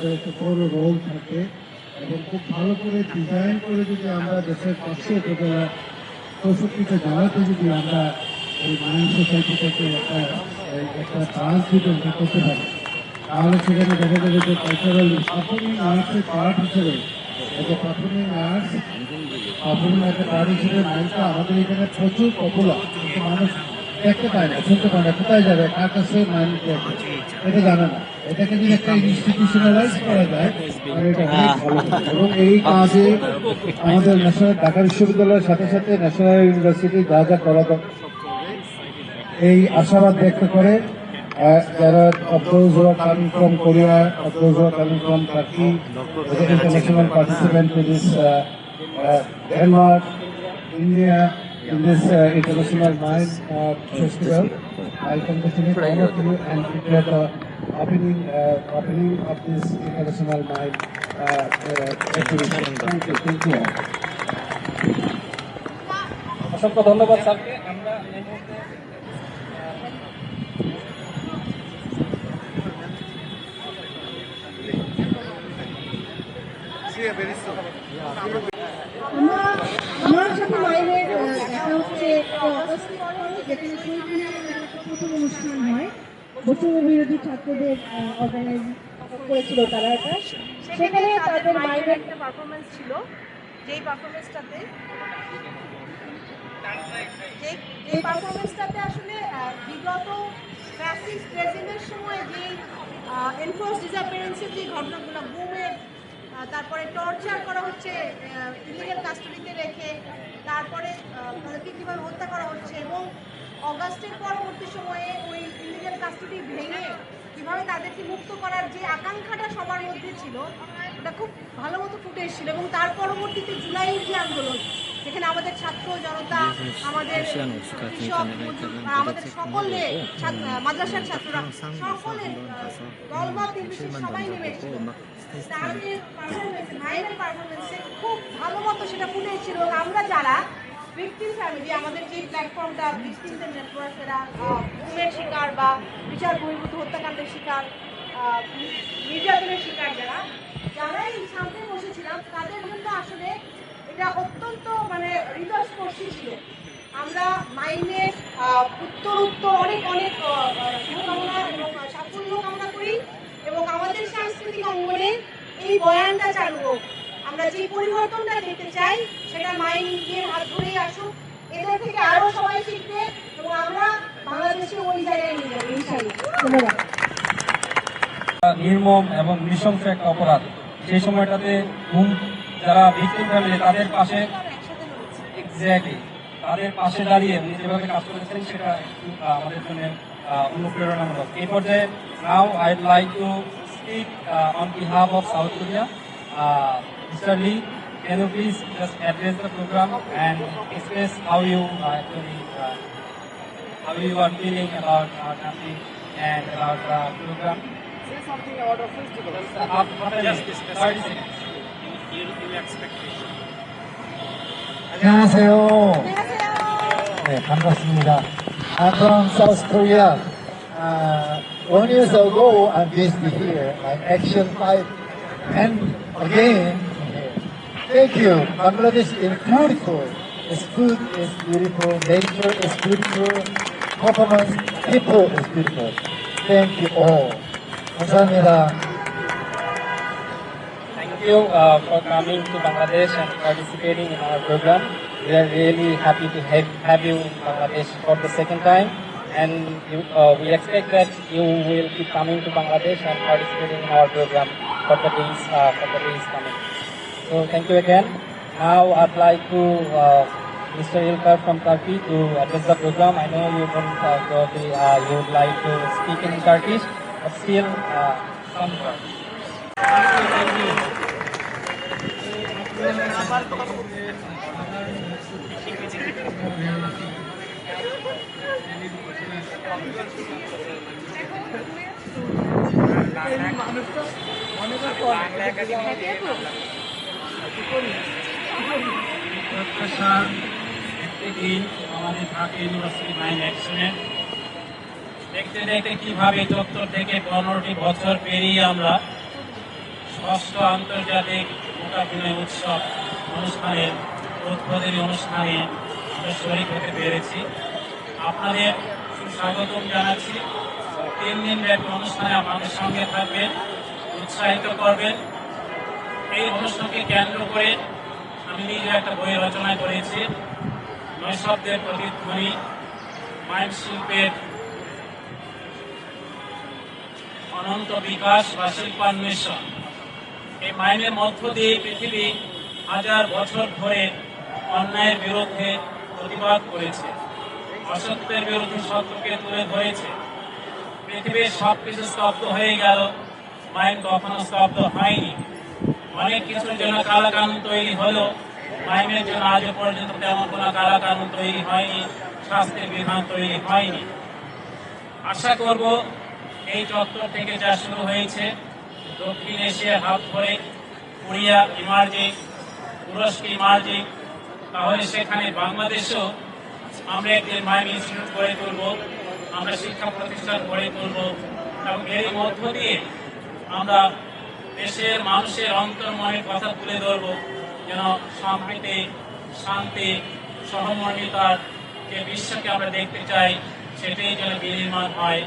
আমাদের একটা বড় রোল থাকে এবং খুব ভালো করে ডিজাইন করে যদি আমরা দেশের 500 উপজেলা 64টা জেলাতে যদি আমরা এই মাইন্ড সোসাইটিটাকে একটা চান্স যদি আমরা করতে পারি, তাহলে সেখানে দেখা যাবে যে কালচারাল পারফর্মিং আর্টসের পার্ট হিসেবে একটা পারফর্মিং আর্টস পারফর্মিং একটা পার্ট হিসেবে মাইন্ডটা আমাদের এখানে প্রচুর পপুলার, কিন্তু মানুষ দেখতে পায় না, শুনতে পায় না, কোথায় যাবে, কার কাছে মাইন্ড দেখবে, এটা জানে না। এটাকে যদি একটা ইনস্টিটিউশনালাইজ করা যায় তাহলে এটা অনেক ভালো হবে। এবং এই কাজে আমাদের ন্যাশনাল ঢাকা বিশ্ববিদ্যালয়ের সাথে সাথে ন্যাশনাল ইউনিভার্সিটি যা যা করা দরকার এই আশাবাদ ব্যক্ত করে যারা of those who are coming from Korea, of those who are coming from Turkey, the international participant to this Denmark, India, in this international mind festival. I congratulate all of you and prepare the opening of this international mind exhibition. Thank you. Thank you. অসংখ্য ধন্যবাদ স্যারকে। আমরা এই মুহূর্তে আমার সাথে মাইনের দেখা হচ্ছে যেখানে প্রথম অনুষ্ঠান হয়, বৈষম্য বিরোধী ছাত্রদের অর্গানাইজ করেছিল তারা এটা। সেখানে তাদের মাইনের একটা পারফরমেন্স ছিল, যেই পারফরমেন্সটাতে আসলে বিগত ফ্যাসিস্ট রেজিমের সময় যে এনফোর্স ডিসঅ্যাপিয়ারেন্সের যে ঘটনাগুলো, গুমের, তারপরে টর্চার করা হচ্ছে ইলিগাল কাস্টডিতে রেখে, তারপরে তাদেরকে কীভাবে হত্যা করা হচ্ছে, এবং অগাস্টের পরবর্তী সময়ে ওই ইলিগাল কাস্টডি ভেঙে কীভাবে তাদেরকে মুক্ত করার যে আকাঙ্ক্ষাটা সবার মধ্যে ছিল, ওটা খুব ভালো মতো ফুটে এসেছিল। এবং তার পরবর্তীতে জুলাইয়ের যে আন্দোলন, যেখানে আমাদের ছাত্র জনতা, আমাদের কৃষক, আমাদের সকলে মাদ্রাসার ছাত্ররা সকলে দলমত নির্বিশেষে সবাই নেমে এসেছিল। তার যে মায়ের পারফরমেন্সে খুব ভালো মতো সেটা ফুটে এসেছিল। আমরা যারা ভিকটিম ফ্যামিলি, আমাদের যে প্ল্যাটফর্মটা ভিকটিমদের নেটওয়ার্ক, এরা গুমের শিকার বা বিচার বহির্ভূত হত্যাকাণ্ডের শিকার, নির্যাতনের শিকার, যারাই সামনে বসেছিলাম, তাদের জন্য আসলে এটা অত্যন্ত হৃদয়স্পর্শী ছিল। আমরা মাইনের উত্তর অনেক অনেক শুভকামনা এবং সাফল্য কামনা করি, এবং আমাদের সাংস্কৃতিক অঙ্গনে এই বয়ানটা চালু হোক। আমরা যে পরিবর্তনটা দেখতে চাই সেটা মাইনের হাত ধরেই আসুক, এদের থেকে আরো সবাই শিখবে এবং আমরা বাংলাদেশে ওই জায়গায় নিয়ে যাবো ইনশাআল্লাহ। ধন্যবাদ। নির্মম এবং নৃশংস একটা অপরাধ, সেই সময়টাতে যারা ভিকটিম ফ্যামিলি তাদের পাশে এক্স্যাক্টলি তাদের পাশে দাঁড়িয়ে উনি যেভাবে কাজ করেছেন সেটা আমাদের জন্য অনুপ্রেরণামূলক। এই পর্যায়ে now I'd like to speak on behalf of South Korea. Mr. Lee, can you please just address the program and express how you are feeling about our country and about the program? Say something about our festival. Just 30 seconds. Your expectation. 안녕하세요. 네, 반갑습니다. I'm from South Korea. 1 year ago, I visited here, like Action 5, and again. Thank you. Bangladesh is beautiful. Its food is beautiful. Nature is beautiful. Performance, people is beautiful. Thank you all. 감사합니다. Thank you for coming to Bangladesh and participating in our program. We are really happy to have you in Bangladesh for the second time, and we expect that you will keep coming to Bangladesh and participating in our program for the days coming. So thank you again. Now I'd like to Mr. Ilkar from Turkey to address the program. I know you don't probably you would like to speak in Turkish, but still some words. প্রত্যেকদিন আমাদের Dhaka university mind অ্যাকশনে দেখতে দেখতে কিভাবে ৭৪ থেকে ১৫টি বছর পেরিয়ে আমরা ষষ্ঠ আন্তর্জাতিক মূকাভিনয় উৎসব অনুষ্ঠানের উদ্বোধনী অনুষ্ঠানে আমরা শরীক হতে পেরেছি। আপনাদের সুস্বাগতম জানাচ্ছি। 3 দিন ব্যাপী অনুষ্ঠানে আমাদের সঙ্গে থাকবেন, উৎসাহিত করবেন। এই অনুষ্ঠানকে কেন্দ্র করে আমি নিজে একটা বই রচনা করেছি, নৈশব্দের প্রতিধ্বনি, মাইম শিল্পের অনন্ত বিকাশ বা শিল্পান্বেষণ। এই মাইমের মধ্য দিয়ে পৃথিবী হাজার বছর ধরে অন্যায়ের বিরুদ্ধে প্রতিবাদ করেছে, অসত্যের বিরুদ্ধে সত্যকে তুলে ধরেছে। পৃথিবীর সবকিছু স্তব্ধ হয়ে গেল, মাইম কখনো স্তব্ধ হয়নি। অনেক কিছুর জন্য কালাকানুন তৈরি হলো, মাইমের জন্য আজও পর্যন্ত তেমন কোনো কালাকানুন তৈরি হয়নি, শাস্তির বিধান তৈরি হয়নি। আশা করব এই চত্বর থেকে যা শুরু হয়েছে, দক্ষিণ এশিয়ার হাত ধরে কোরিয়া ইমার্জিং, তুরস্ক ইমার্জিং, তাহলে সেখানে বাংলাদেশেও আমরা একটি মাইম ইনস্টিটিউট গড়ে তুলব, আমরা শিক্ষা প্রতিষ্ঠান গড়ে তুলব এবং এর মধ্য দিয়ে আমরা দেশের মানুষের অন্তর্মনের কথা তুলে ধরব, যেন সম্প্রীতি, শান্তি, সহমর্মিতার যে বিশ্বকে আমরা দেখতে চাই সেটাই যেন বিনির্মাণ হয়।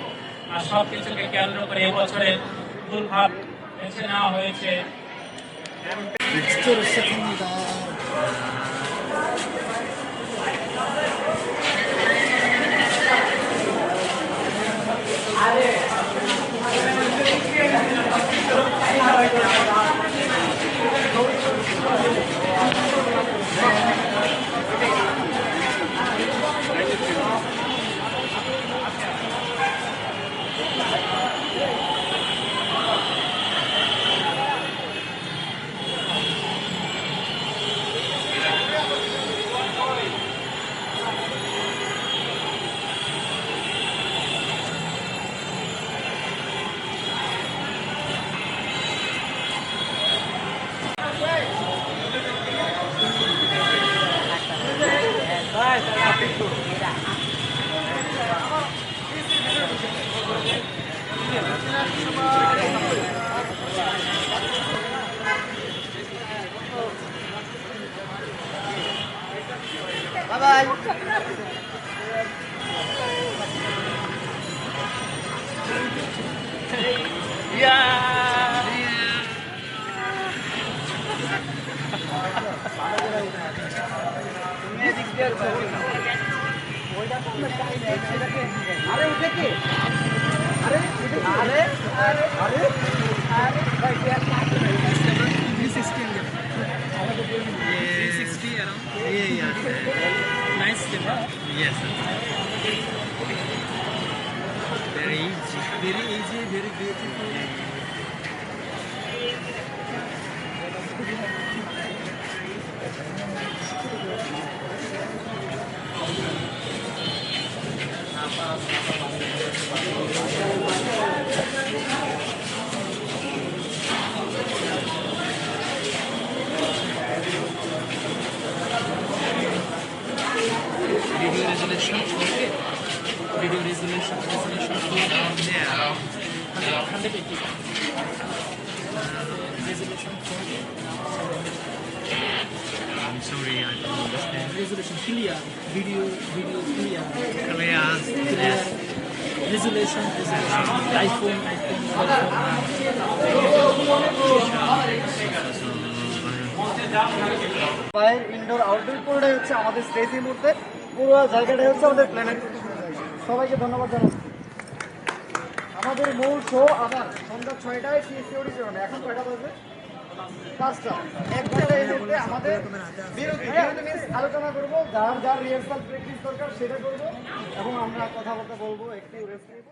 আর সব কিছুকে কেন্দ্র করে এবছরের দুর্ভাব বেছে নেওয়া হয়েছে। Nice camera. Yes. Very easy. Very easy. Very beautiful. Video resolution. Okay. Video resolution. Yeah. 180. Resolution 4K. I'm sorry, I don't understand. Resolution clear. Video clear. Clear. Resolution. iPhone. বাইরে ইনডোর আউটডোর পুরোটাই হচ্ছে আমাদের stage এই মুহূর্তে, পুরো জায়গাটাই হচ্ছে আমাদের প্ল্যানেট। সবাইকে ধন্যবাদ জানাচ্ছি। আমাদের মূল শো আবার সন্ধ্যা 6টায় টিএসসি অডিশনে। এখন কয়টা বাজে? 5টা। 1 ঘন্টা এই মুহূর্তে আমাদের বিরতি মিস আলোচনা করবো, যার রিহার্সাল প্র্যাকটিস দরকার সেটা করবো এবং আমরা কথাবার্তা বলবো, একটু রেস্ট নিব।